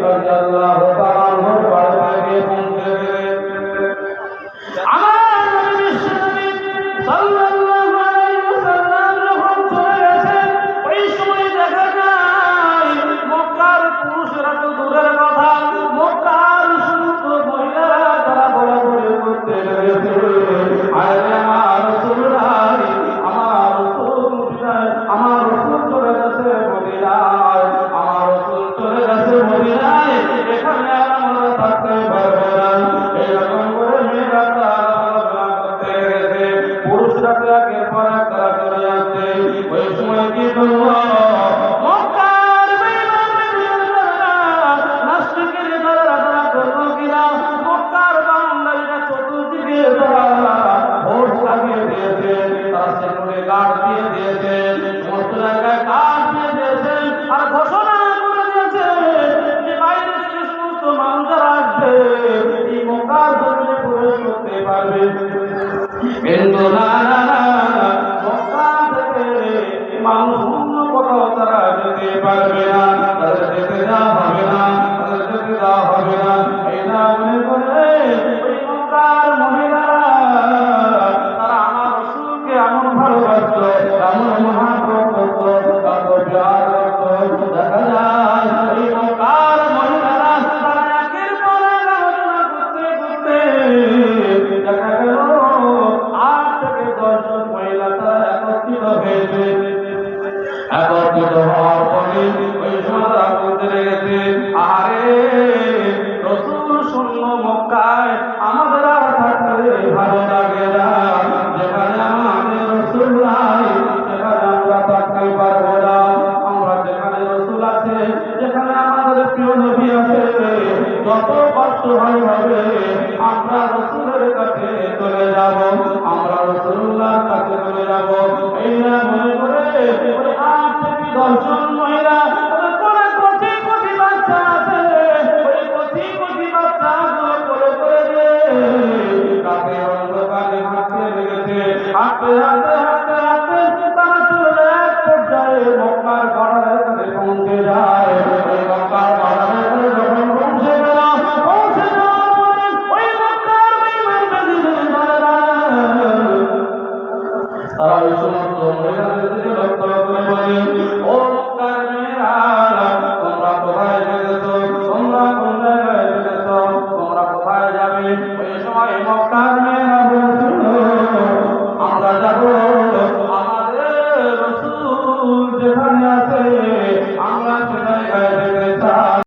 রাদিয়াল্লাহু তাআলা আনহুর বাড়িতে গিয়ে পৌঁছে গেলেন। আমার নবী বিশ্বনবী সাল্লাল্লাহু আলাইহি ওয়াসাল্লাম যখন চলে গেছেন, ওই সময় দেখা যায় মক্কার পুরুষরা তো দূরের কথা, মক্কার সমস্ত মহিলারা তারা বলাবলি করতে লেগেছে, আরে আমার রাসূলুল্লাহ, আমার রাসূল চলে গেছে মদিনায়, আমার রাসূল চলে গেছে মদিনায়, এখানে আর আমরা থাকতে পারবো না। এরকম করে মেয়েরা আলোচনা করতে গেছে, পুরুষরা একের পর এক তারা চলে যাচ্ছে। ওই সময় কি করবো? মক্কার নাস্তিকের দলেরা তারা করলো কিনা, মক্কার বাউন্ডারিটা চতুর্দিকে তারা ভোট লাগিয়ে দিয়েছে, তারা সেখানে গার্ড দিয়ে দিয়েছে, সমস্ত জায়গায় গার্ড দিয়ে দিয়েছে, আর ঘোষণা করে দিয়েছে যে বাইরে থেকে সমস্ত মানুষরা আসবে, এই মক্কার জমিনে প্রবেশ করতে পারবে, কিন্তু না না না, মক্কা থেকে মানুষ অন্য কোথাও তারা যেতে পারবে না, তাদের যেতে দেওয়া হবে না, তাদের যেতে দেওয়া হবে না। এই না মনে করে ওই মক্কার মহিলারা তারা আমার রাসূলকে এমন ভালোবাসত, এমন মহাব্বত করত, এত প্যার করত। দেখা যায় ওই মক্কার মহিলারা তারা একের পর এক আলোচনা করতে করতে দেখা গেল 8 থেকে 10 জন মহিলা তারা একত্রিত হয়েছে। একত্রিত হওয়ার পরে ওই সময় তারা বলতে লেগেছে, আরে রাসূল শূন্য মক্কায় আমাদের আর থাকতে ভালো লাগে না, যেখানে আমাদের রাসূল নাই সেখানে আমরা থাকতে পারবো না। আমরা যেখানে রাসূল আছে, যেখানে আমাদের প্রিয় নবী আছে, যত কষ্ট হয় হবে আমরা রাসূলের কাছে চলে যাব, আমরা রাসূলুল্লাহর কাছে চলে যাব। এই না মনে করে 8 থেকে 10